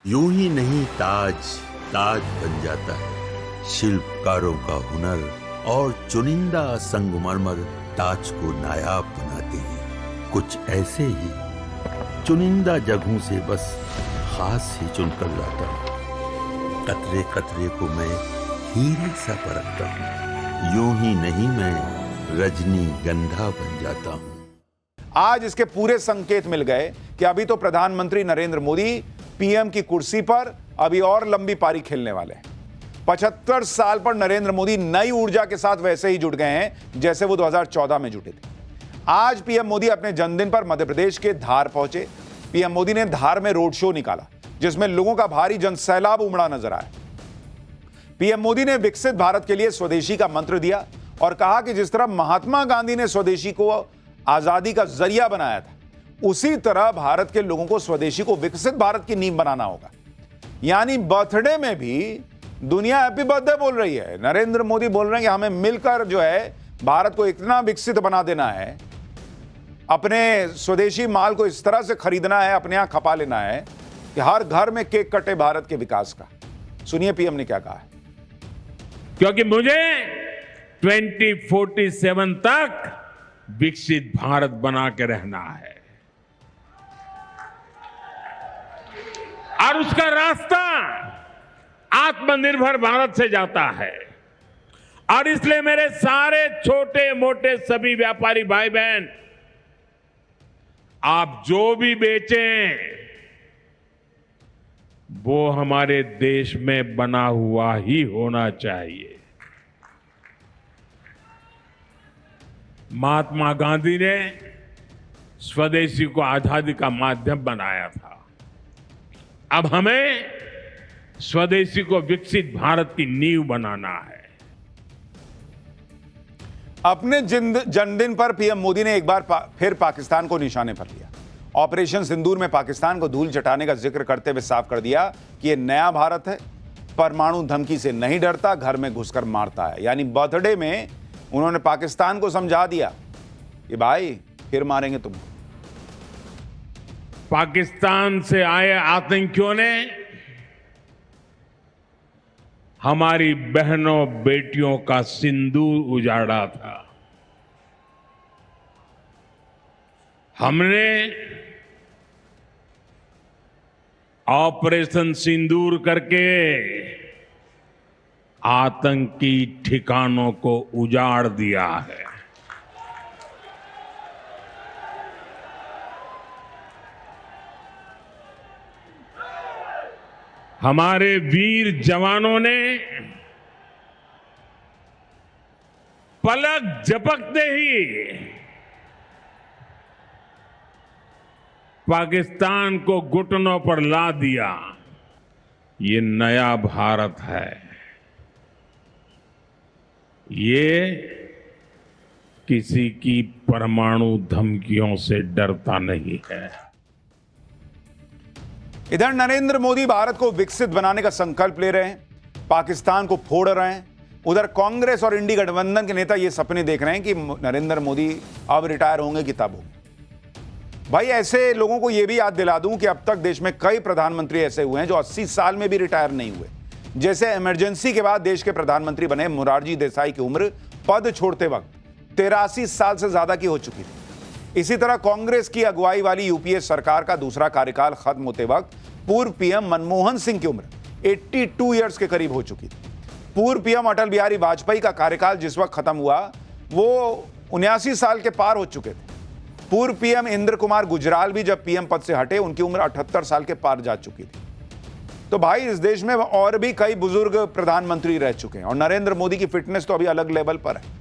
यूं ही नहीं ताज ताज बन जाता है। शिल्पकारों का हुनर और चुनिंदा संगमरमर ताज को नायाब बनाते हैं। कुछ ऐसे ही चुनिंदा जगहों से बस खास ही चुनकर लाता हूँ। कतरे कतरे को मैं हीरे सा परखता हूँ। यूं ही नहीं मैं रजनीगंधा बन जाता हूँ। आज इसके पूरे संकेत मिल गए कि अभी तो प्रधानमंत्री नरेंद्र मोदी पीएम की कुर्सी पर अभी और लंबी पारी खेलने वाले हैं। 75 साल पर नरेंद्र मोदी नई ऊर्जा के साथ वैसे ही जुट गए हैं जैसे वो 2014 में जुटे थे। आज पीएम मोदी अपने जन्मदिन पर मध्य प्रदेश के धार पहुंचे। पीएम मोदी ने धार में रोड शो निकाला जिसमें लोगों का भारी जनसैलाब उमड़ा नजर आया। पीएम मोदी ने विकसित भारत के लिए स्वदेशी का मंत्र दिया और कहा कि जिस तरह महात्मा गांधी ने स्वदेशी को आजादी का जरिया बनाया था, उसी तरह भारत के लोगों को स्वदेशी को विकसित भारत की नींव बनाना होगा। यानी बर्थडे में भी दुनिया हैप्पी बर्थडे बोल रही है। नरेंद्र मोदी बोल रहे हैं कि हमें मिलकर जो है भारत को इतना विकसित बना देना है, अपने स्वदेशी माल को इस तरह से खरीदना है, अपने यहां खपा लेना है कि हर घर में केक कटे भारत के विकास का। सुनिए पीएम ने क्या कहा है। क्योंकि मुझे 2047 तक विकसित भारत बना के रहना है और उसका रास्ता आत्मनिर्भर भारत से जाता है। और इसलिए मेरे सारे छोटे मोटे सभी व्यापारी भाई बहन, आप जो भी बेचें वो हमारे देश में बना हुआ ही होना चाहिए। महात्मा गांधी ने स्वदेशी को आजादी का माध्यम बनाया था। अब हमें स्वदेशी को विकसित भारत की नींव बनाना है। अपने जन्मदिन पर पीएम मोदी ने एक बार फिर पाकिस्तान को निशाने पर लिया। ऑपरेशन सिंदूर में पाकिस्तान को धूल चटाने का जिक्र करते हुए साफ कर दिया कि यह नया भारत है, परमाणु धमकी से नहीं डरता, घर में घुसकर मारता है। यानी बर्थडे में उन्होंने पाकिस्तान को समझा दिया कि भाई फिर मारेंगे तुम। पाकिस्तान से आए आतंकियों ने हमारी बहनों बेटियों का सिंदूर उजाड़ा था। हमने ऑपरेशन सिंदूर करके आतंकी ठिकानों को उजाड़ दिया है। हमारे वीर जवानों ने पलक झपकते ही पाकिस्तान को घुटनों पर ला दिया। ये नया भारत है। ये किसी की परमाणु धमकियों से डरता नहीं है। इधर नरेंद्र मोदी भारत को विकसित बनाने का संकल्प ले रहे हैं, पाकिस्तान को फोड़ रहे हैं। उधर कांग्रेस और इंडी गठबंधन के नेता ये सपने देख रहे हैं कि नरेंद्र मोदी अब रिटायर होंगे कि तब होंगे। भाई ऐसे लोगों को यह भी याद दिला दूं कि अब तक देश में कई प्रधानमंत्री ऐसे हुए हैं जो 80 साल में भी रिटायर नहीं हुए। जैसे इमरजेंसी के बाद देश के प्रधानमंत्री बने मोरारजी देसाई की उम्र पद छोड़ते वक्त 83 साल से ज्यादा की हो चुकी थी। इसी तरह कांग्रेस की अगुवाई वाली यूपीए सरकार का दूसरा कार्यकाल खत्म होते वक्त पूर्व पीएम मनमोहन सिंह की उम्र 82 ईयर्स के करीब हो चुकी थी। पूर्व पीएम अटल बिहारी वाजपेयी का कार्यकाल जिस वक्त खत्म हुआ वो 79 साल के पार हो चुके थे। पूर्व पीएम इंद्र कुमार गुजराल भी जब पीएम पद से हटे उनकी उम्र 78 साल के पार जा चुकी थी। तो भाई इस देश में और भी कई बुजुर्ग प्रधानमंत्री रह चुके हैं और नरेंद्र मोदी की फिटनेस तो अभी अलग लेवल पर है।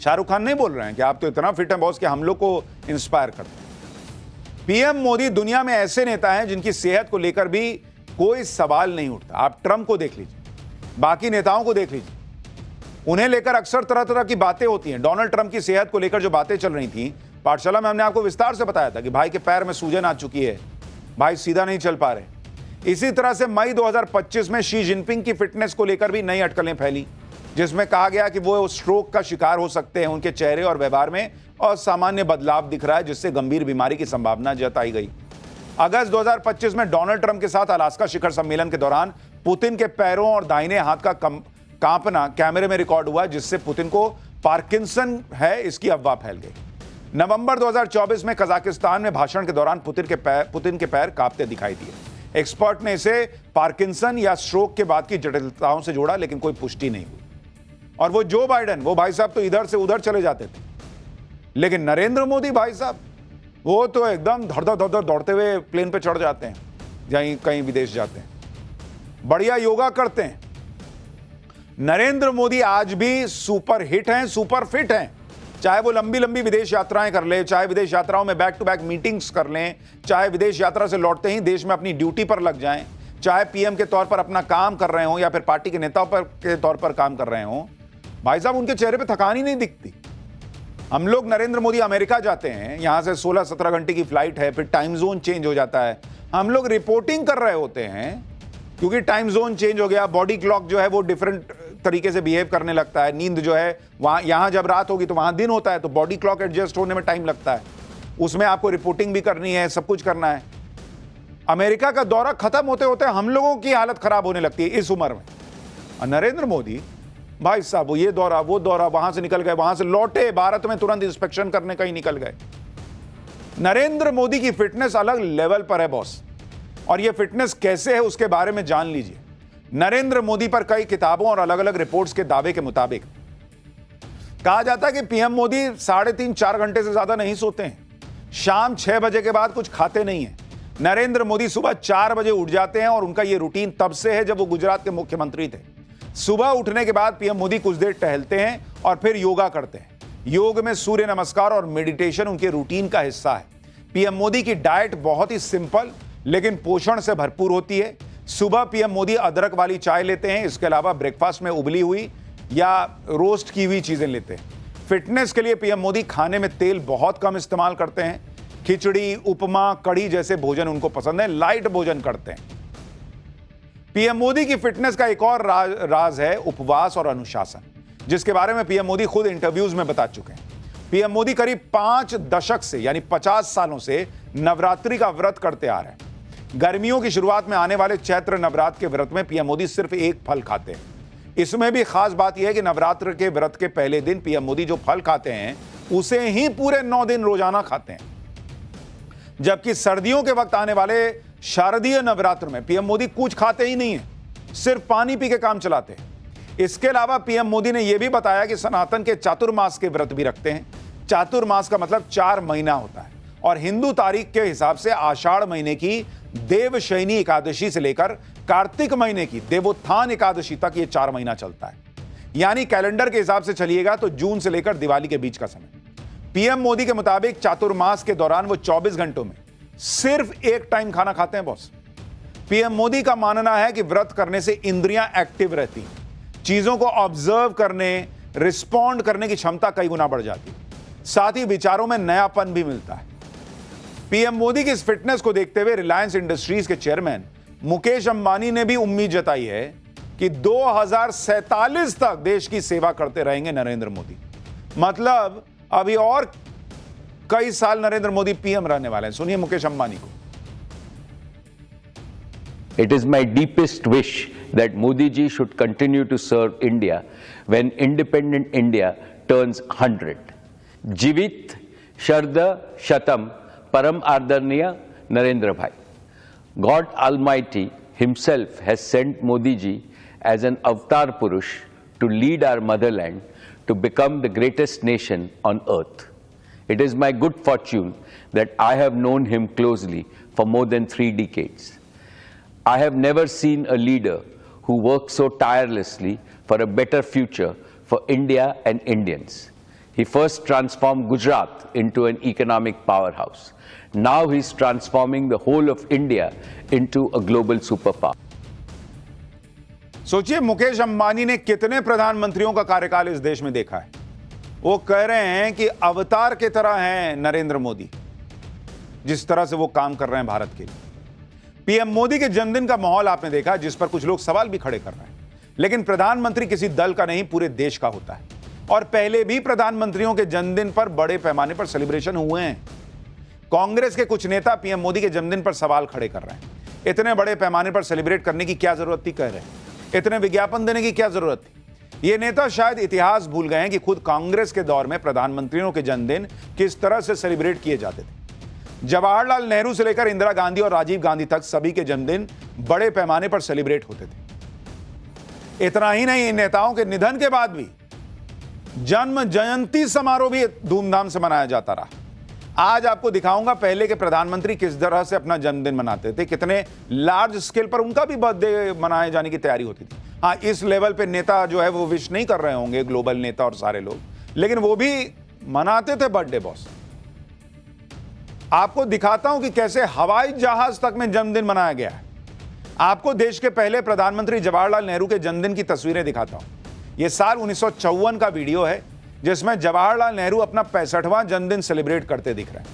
शाहरुख खान नहीं बोल रहे हैं कि आप तो इतना फिट हैं बॉस कि हम लोग को इंस्पायर करते हैं। पीएम मोदी दुनिया में ऐसे नेता हैं जिनकी सेहत को लेकर भी कोई सवाल नहीं उठता। आप ट्रंप को देख लीजिए, बाकी नेताओं को देख लीजिए, उन्हें लेकर अक्सर तरह तरह की बातें होती हैं। डोनाल्ड ट्रंप की सेहत को लेकर जो बातें चल रही थी पाठशाला में हमने आपको विस्तार से बताया था कि भाई के पैर में सूजन आ चुकी है, भाई सीधा नहीं चल पा रहे। इसी तरह से मई 2025 में शी जिनपिंग की फिटनेस को लेकर भी नई अटकलें फैली, जिसमें कहा गया कि वो स्ट्रोक का शिकार हो सकते हैं। उनके चेहरे और व्यवहार में असामान्य बदलाव दिख रहा है जिससे गंभीर बीमारी की संभावना जताई गई। अगस्त 2025 में डोनाल्ड ट्रंप के साथ अलास्का शिखर सम्मेलन के दौरान पुतिन के पैरों और दाहिने हाथ का कांपना कैमरे में रिकॉर्ड हुआ, जिससे पुतिन को पार्किंसन है इसकी अफवाह फैल गई। नवंबर 2024 में कजाकिस्तान में भाषण के दौरान पुतिन के पैर कांपते दिखाई दिए। एक्सपर्ट ने इसे पार्किंसन या स्ट्रोक के बाद की जटिलताओं से जोड़ा, लेकिन कोई पुष्टि नहीं हुई। और वो जो बाइडेन, वो भाई साहब तो इधर से उधर चले जाते थे, लेकिन नरेंद्र मोदी भाई साहब वो तो एकदम धड़ दौड़ते हुए प्लेन पे चढ़ जाते हैं, जहीं कहीं विदेश जाते हैं, बढ़िया योगा करते हैं। नरेंद्र मोदी आज भी सुपर हिट हैं, सुपर फिट हैं। चाहे वो लंबी लंबी विदेश यात्राएं कर ले, चाहे विदेश यात्राओं में बैक टू बैक मीटिंग्स कर लें, चाहे विदेश यात्रा से लौटते ही देश में अपनी ड्यूटी पर लग जाएं, चाहे पीएम के तौर पर अपना काम कर रहे हों या फिर पार्टी के नेताओं के तौर पर काम कर रहे हों, भाई साहब उनके चेहरे पे थकान ही नहीं दिखती। हम लोग नरेंद्र मोदी अमेरिका जाते हैं, यहां से 16-17 घंटे की फ्लाइट है, फिर टाइम जोन चेंज हो जाता है, हम लोग रिपोर्टिंग कर रहे होते हैं क्योंकि टाइम जोन चेंज हो गया, बॉडी क्लॉक जो है वो डिफरेंट तरीके से बिहेव करने लगता है। नींद जो है वहां, यहां जब रात होगी तो वहां दिन होता है, तो बॉडी क्लॉक एडजस्ट होने में टाइम लगता है, उसमें आपको रिपोर्टिंग भी करनी है, सब कुछ करना है। अमेरिका का दौरा खत्म होते होते हम लोगों की हालत खराब होने लगती है इस उम्र में। और नरेंद्र मोदी भाई साहब वो ये दौरा वो दौरा, वहां से निकल गए, वहां से लौटे, भारत में तुरंत इंस्पेक्शन करने का ही निकल गए। नरेंद्र मोदी की फिटनेस अलग लेवल पर है बॉस, और ये फिटनेस कैसे है उसके बारे में जान लीजिए। नरेंद्र मोदी पर कई किताबों और अलग अलग रिपोर्ट्स के दावे के मुताबिक कहा जाता है कि पीएम मोदी 3.5-4 घंटे से ज्यादा नहीं सोते हैं, शाम 6 बजे के बाद कुछ खाते नहीं हैं। नरेंद्र मोदी सुबह 4 बजे उठ जाते हैं और उनका यह रूटीन तब से है जब वो गुजरात के मुख्यमंत्री थे। सुबह उठने के बाद पीएम मोदी कुछ देर टहलते हैं और फिर योगा करते हैं। योग में सूर्य नमस्कार और मेडिटेशन उनके रूटीन का हिस्सा है। पीएम मोदी की डाइट बहुत ही सिंपल लेकिन पोषण से भरपूर होती है। सुबह पीएम मोदी अदरक वाली चाय लेते हैं, इसके अलावा ब्रेकफास्ट में उबली हुई या रोस्ट की हुई चीजें लेते हैं। फिटनेस के लिए पीएम मोदी खाने में तेल बहुत कम इस्तेमाल करते हैं। खिचड़ी, उपमा, कढ़ी जैसे भोजन उनको पसंद है, लाइट भोजन करते हैं। पीएम मोदी की फिटनेस का एक और राज है उपवास और अनुशासन, जिसके बारे में पीएम मोदी खुद इंटरव्यूज में बता चुके हैं। पीएम मोदी करीब 5 दशक से यानी 50 सालों से नवरात्रि का व्रत करते आ रहे हैं। गर्मियों की शुरुआत में आने वाले चैत्र नवरात्र के व्रत में पीएम मोदी सिर्फ एक फल खाते हैं। इसमें भी खास बात यह है कि नवरात्र के व्रत के पहले दिन पीएम मोदी जो फल खाते हैं उसे ही पूरे 9 दिन रोजाना खाते हैं, जबकि सर्दियों के वक्त आने वाले शारदीय नवरात्र में पीएम मोदी कुछ खाते ही नहीं है, सिर्फ पानी पी के काम चलाते हैं। इसके अलावा पीएम मोदी ने यह भी बताया कि सनातन के चातुर्मास के व्रत भी रखते हैं। चातुर्मास का मतलब 4 महीना होता है और हिंदू तारीख के हिसाब से आषाढ़ महीने की देवशयनी एकादशी से लेकर कार्तिक महीने की देवोत्थान एकादशी तक ये 4 महीना चलता है। यानी कैलेंडर के हिसाब से चलिएगा तो जून से लेकर दिवाली के बीच का समय। पीएम मोदी के मुताबिक चातुर्मास के दौरान वो 24 घंटों में सिर्फ एक टाइम खाना खाते हैं बॉस। पीएम मोदी का मानना है कि व्रत करने से इंद्रियां एक्टिव रहती हैं, चीजों को ऑब्जर्व करने, रिस्पॉन्ड करने की क्षमता कई गुना बढ़ जाती है, साथ ही विचारों में नयापन भी मिलता है। पीएम मोदी की इस फिटनेस को देखते हुए रिलायंस इंडस्ट्रीज के चेयरमैन मुकेश अंबानी ने भी उम्मीद जताई है कि 2047 तक देश की सेवा करते रहेंगे नरेंद्र मोदी। मतलब अभी और कई साल नरेंद्र मोदी पीएम रहने वाले हैं। सुनिए मुकेश अंबानी को। It is my deepest wish that Modi ji should continue to serve India when independent India turns 100. Jivit Sharda Shatam Param Ardarniya Narendra Bhai. God Almighty himself has sent Modi ji as an avatar Purush to lead our motherland to become the greatest nation on earth. It is my good fortune that I have known him closely for more than 3 decades. I have never seen a leader who works so tirelessly for a better future for India and Indians. He first transformed Gujarat into an economic powerhouse. Now he's transforming the whole of India into a global superpower. सोचिए मुकेश अंबानी ने कितने प्रधानमंत्रियों का कार्यकाल इस देश में देखा है। वो कह रहे हैं कि अवतार की तरह हैं नरेंद्र मोदी, जिस तरह से वो काम कर रहे हैं भारत के लिए। पीएम मोदी के जन्मदिन का माहौल आपने देखा, जिस पर कुछ लोग सवाल भी खड़े कर रहे हैं, लेकिन प्रधानमंत्री किसी दल का नहीं, पूरे देश का होता है। और पहले भी प्रधानमंत्रियों के जन्मदिन पर बड़े पैमाने पर सेलिब्रेशन हुए हैं। कांग्रेस के कुछ नेता पीएम मोदी के जन्मदिन पर सवाल खड़े कर रहे हैं। इतने बड़े पैमाने पर सेलिब्रेट करने की क्या जरूरत थी, कह रहे हैं। इतने विज्ञापन देने की क्या जरूरत थी। ये नेता शायद इतिहास भूल गए हैं कि खुद कांग्रेस के दौर में प्रधानमंत्रियों के जन्मदिन किस तरह से सेलिब्रेट किए जाते थे। जवाहरलाल नेहरू से लेकर इंदिरा गांधी और राजीव गांधी तक सभी के जन्मदिन बड़े पैमाने पर सेलिब्रेट होते थे। इतना ही नहीं, इन नेताओं के निधन के बाद भी जन्म जयंती समारोह भी धूमधाम से मनाया जाता रहा। आज आपको दिखाऊंगा पहले के प्रधानमंत्री किस तरह से अपना जन्मदिन मनाते थे, कितने लार्ज स्केल पर उनका भी बर्थडे मनाए जाने की तैयारी होती थी। हाँ, इस लेवल पे नेता जो है वो विश नहीं कर रहे होंगे, ग्लोबल नेता और सारे लोग, लेकिन वो भी मनाते थे बर्थडे बॉस। आपको दिखाता हूं कि कैसे हवाई जहाज तक में जन्मदिन मनाया गया है। आपको देश के पहले प्रधानमंत्री जवाहरलाल नेहरू के जन्मदिन की तस्वीरें दिखाता हूं। यह साल 1954 का वीडियो है जिसमें जवाहरलाल नेहरू अपना 65वां जन्मदिन सेलिब्रेट करते दिख रहे हैं।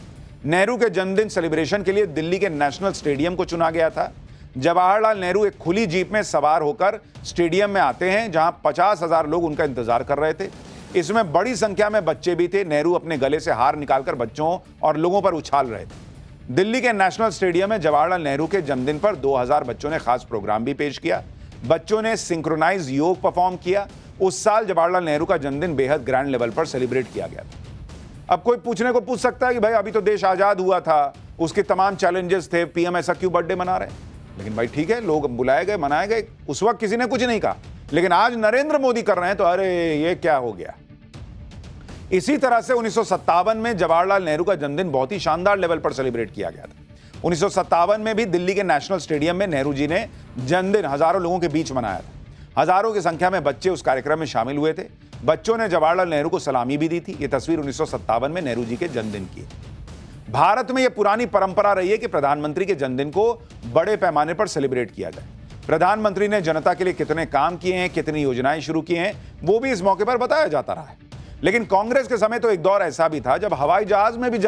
नेहरू के जन्मदिन सेलिब्रेशन के लिए दिल्ली के नेशनल स्टेडियम को चुना गया था। जवाहरलाल नेहरू एक खुली जीप में सवार होकर स्टेडियम में आते हैं, जहां 50,000 लोग उनका इंतजार कर रहे थे। इसमें बड़ी संख्या में बच्चे भी थे। नेहरू अपने गले से हार निकालकर बच्चों और लोगों पर उछाल रहे थे। दिल्ली के नेशनल स्टेडियम में जवाहरलाल नेहरू के जन्मदिन पर 2000 बच्चों ने खास प्रोग्राम भी पेश किया। बच्चों ने सिंक्रोनाइज योग परफॉर्म किया। उस साल जवाहरलाल नेहरू का जन्मदिन बेहद ग्रैंड लेवल पर सेलिब्रेट किया गया था। अब कोई पूछ सकता है कि भाई अभी तो देश आजाद हुआ था, उसके तमाम चैलेंजेस थे, पीएम ऐसा क्यों बर्थडे मना रहे हैं। लेकिन भाई ठीक है, लोग बुलाए गए, मनाए गए, उस वक्त किसी ने कुछ नहीं कहा। लेकिन आज नरेंद्र मोदी कर रहे हैं तो अरे ये क्या हो गया। इसी तरह से 1957 में जवाहरलाल नेहरू का जन्मदिन बहुत ही शानदार लेवल पर सेलिब्रेट किया गया था। 1957 में भी दिल्ली के नेशनल स्टेडियम में नेहरू जी ने जन्मदिन हजारों लोगों के बीच मनाया था। हजारों की संख्या में बच्चे उस कार्यक्रम में शामिल हुए थे। बच्चों ने जवाहरलाल नेहरू को सलामी भी दी थी। यह तस्वीर 1957 में नेहरू जी के जन्मदिन की है। भारत में यह पुरानी परंपरा रही है कि प्रधानमंत्री के जन्मदिन को बड़े पैमाने पर सेलिब्रेट किया जाए। प्रधानमंत्री ने जनता के लिए कितने काम किए हैं, कितनी योजनाएं शुरू की हैं, वो भी इस मौके पर बताया जाता रहा है। लेकिन कांग्रेस के समय तो एक दौर ऐसा भी था जब हवाई जहाज में भी